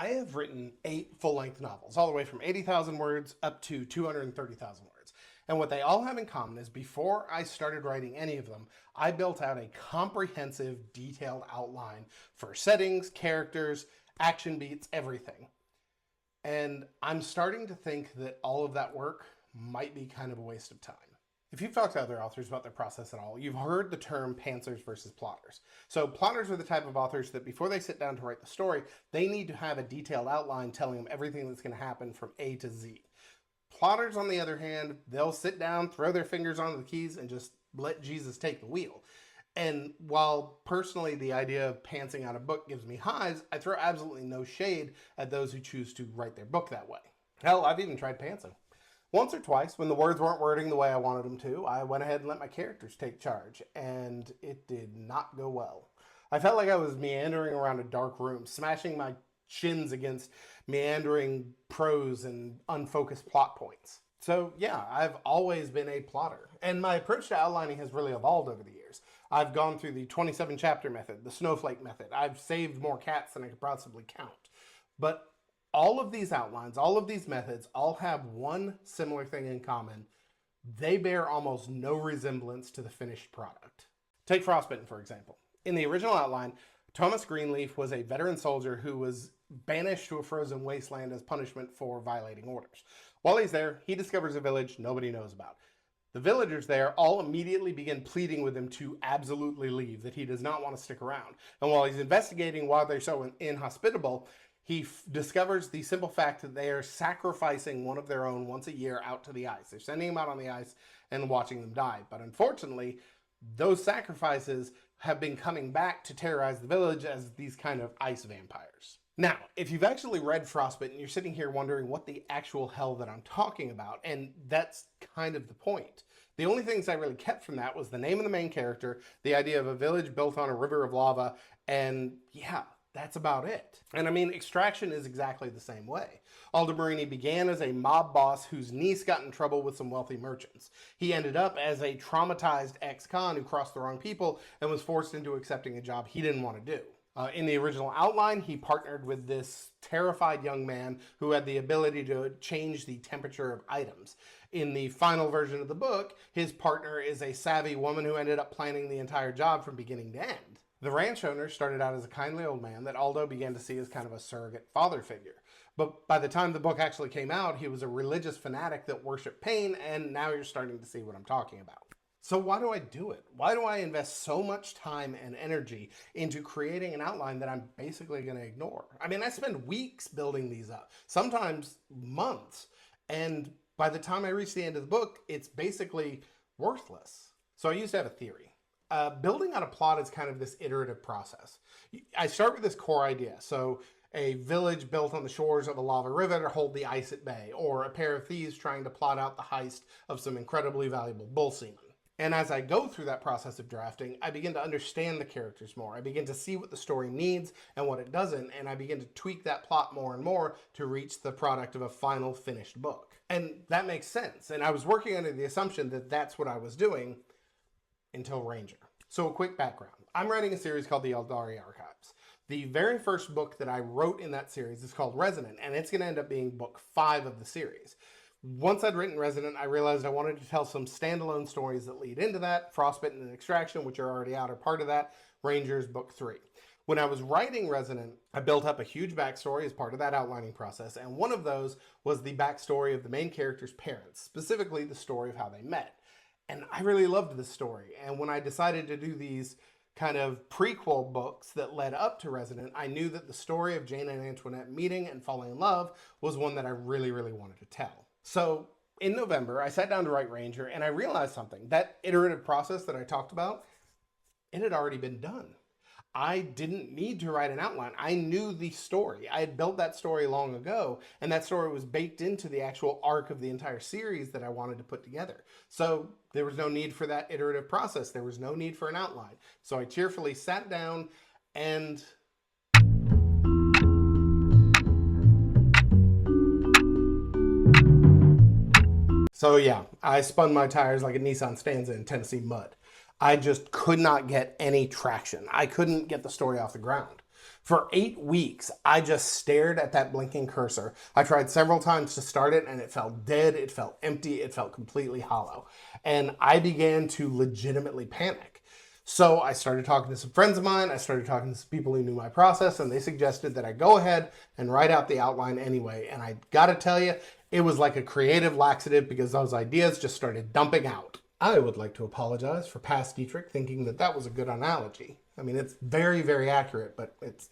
I have written 8 full-length novels, all the way from 80,000 words up to 230,000 words. And what they all have in common is before I started writing any of them, I built out a comprehensive, detailed outline for settings, characters, action beats, everything. And I'm starting to think that all of that work might be kind of a waste of time. If you've talked to other authors about their process at all, you've heard the term pantsers versus plotters. So plotters are the type of authors that before they sit down to write the story, they need to have a detailed outline telling them everything that's going to happen from A to Z. Plotters, on the other hand, they'll sit down, throw their fingers on the keys, and just let Jesus take the wheel. And while personally the idea of pantsing out a book gives me hives, I throw absolutely no shade at those who choose to write their book that way. Hell, I've even tried pantsing. Once or twice, when the words weren't wording the way I wanted them to, I went ahead and let my characters take charge, and it did not go well. I felt like I was meandering around a dark room, smashing my shins against meandering prose and unfocused plot points. So yeah, I've always been a plotter, and my approach to outlining has really evolved over the years. I've gone through the 27 chapter method, the snowflake method. I've saved more cats than I could possibly count. But all of these outlines, all of these methods, all have one similar thing in common. They bear almost no resemblance to the finished product. Take Frostbitten, for example. In the original outline, Thomas Greenleaf was a veteran soldier who was banished to a frozen wasteland as punishment for violating orders. While he's there, he discovers a village nobody knows about. The villagers there all immediately begin pleading with him to absolutely leave, that he does not want to stick around. And while he's investigating why they're so inhospitable, he discovers the simple fact that they are sacrificing one of their own once a year out to the ice. They're sending them out on the ice and watching them die. But unfortunately, those sacrifices have been coming back to terrorize the village as these kind of ice vampires. Now, if you've actually read Frostbitten, you're sitting here wondering what the actual hell that I'm talking about, and that's kind of the point. The only things I really kept from that was the name of the main character, the idea of a village built on a river of lava, and yeah, that's about it. And I mean, Extraction is exactly the same way. Aldebarini began as a mob boss whose niece got in trouble with some wealthy merchants. He ended up as a traumatized ex-con who crossed the wrong people and was forced into accepting a job he didn't want to do. In the original outline, he partnered with this terrified young man who had the ability to change the temperature of items. In the final version of the book, his partner is a savvy woman who ended up planning the entire job from beginning to end. The ranch owner started out as a kindly old man that Aldo began to see as kind of a surrogate father figure. But by the time the book actually came out, he was a religious fanatic that worshipped pain, and now you're starting to see what I'm talking about. So why do I do it? Why do I invest so much time and energy into creating an outline that I'm basically going to ignore? I mean, I spend weeks building these up, sometimes months, and by the time I reach the end of the book, it's basically worthless. So I used to have a theory. Building out a plot is kind of this iterative process. I start with this core idea. So a village built on the shores of a lava river to hold the ice at bay, or a pair of thieves trying to plot out the heist of some incredibly valuable bull semen. And as I go through that process of drafting, I begin to understand the characters more. I begin to see what the story needs and what it doesn't, and I begin to tweak that plot more and more to reach the product of a final finished book. And that makes sense. And I was working under the assumption that that's what I was doing until Ranger. So a quick background. I'm writing a series called the Eldari Archives. The very first book that I wrote in that series is called Resonant, and it's going to end up being book 5 of the series. Once I'd written Resonant, I realized I wanted to tell some standalone stories that lead into that. Frostbitten and Extraction, which are already out, are part of that. Ranger's book 3. When I was writing Resonant, I built up a huge backstory as part of that outlining process, and one of those was the backstory of the main character's parents, specifically the story of how they met. And I really loved this story, and when I decided to do these kind of prequel books that led up to Resonant, I knew that the story of Jane and Antoinette meeting and falling in love was one that I really, really wanted to tell. So in November, I sat down to write Ranger, and I realized something. That iterative process that I talked about, it had already been done. I didn't need to write an outline. I knew the story. I had built that story long ago, and that story was baked into the actual arc of the entire series that I wanted to put together. So there was no need for that iterative process. There was no need for an outline. So I cheerfully sat down and so yeah, I spun my tires like a Nissan Stanza in Tennessee mud. I just could not get any traction. I couldn't get the story off the ground. For 8 weeks, I just stared at that blinking cursor. I tried several times to start it and it felt dead, it felt empty, it felt completely hollow. And I began to legitimately panic. So I started talking to some friends of mine, I started talking to some people who knew my process, and they suggested that I go ahead and write out the outline anyway. And I gotta tell you, it was like a creative laxative because those ideas just started dumping out. I would like to apologize for past Dietrich thinking that that was a good analogy. I mean, it's very, very accurate, but it's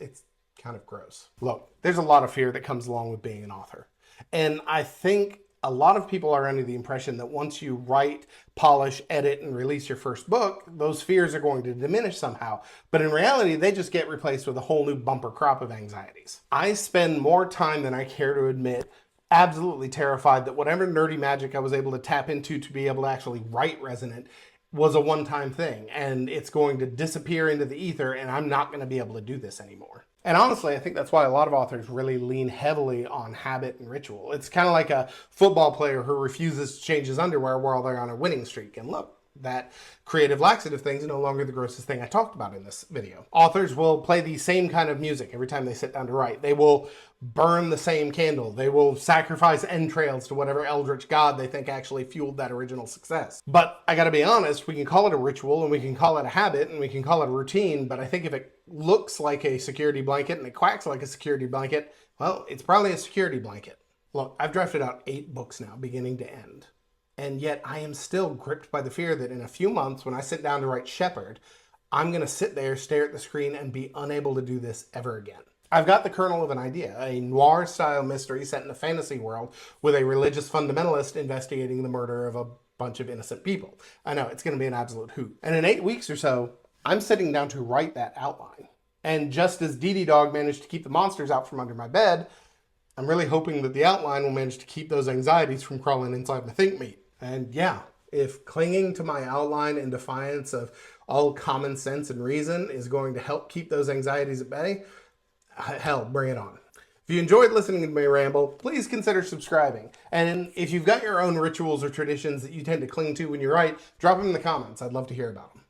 kind of gross. Look, there's a lot of fear that comes along with being an author. And I think a lot of people are under the impression that once you write, polish, edit, and release your first book, those fears are going to diminish somehow. But in reality, they just get replaced with a whole new bumper crop of anxieties. I spend more time than I care to admit absolutely terrified that whatever nerdy magic I was able to tap into to be able to actually write Resonant was a one-time thing, and it's going to disappear into the ether, and I'm not going to be able to do this anymore. And honestly, I think that's why a lot of authors really lean heavily on habit and ritual. It's kind of like a football player who refuses to change his underwear while they're on a winning streak. And look, that creative laxative thing is no longer the grossest thing I talked about in this video. Authors will play the same kind of music every time they sit down to write. They will burn the same candle. They will sacrifice entrails to whatever eldritch god they think actually fueled that original success. But I gotta be honest, we can call it a ritual and we can call it a habit and we can call it a routine, but I think if it looks like a security blanket and it quacks like a security blanket, well, it's probably a security blanket. Look, I've drafted out 8 books now, beginning to end. And yet I am still gripped by the fear that in a few months, when I sit down to write Shepherd, I'm going to sit there, stare at the screen, and be unable to do this ever again. I've got the kernel of an idea, a noir-style mystery set in a fantasy world with a religious fundamentalist investigating the murder of a bunch of innocent people. I know, it's going to be an absolute hoot. And in 8 weeks or so, I'm sitting down to write that outline. And just as Dee Dee Dog managed to keep the monsters out from under my bed, I'm really hoping that the outline will manage to keep those anxieties from crawling inside my think meat. And yeah, if clinging to my outline in defiance of all common sense and reason is going to help keep those anxieties at bay, hell, bring it on. If you enjoyed listening to me ramble, please consider subscribing. And if you've got your own rituals or traditions that you tend to cling to when you write, drop them in the comments. I'd love to hear about them.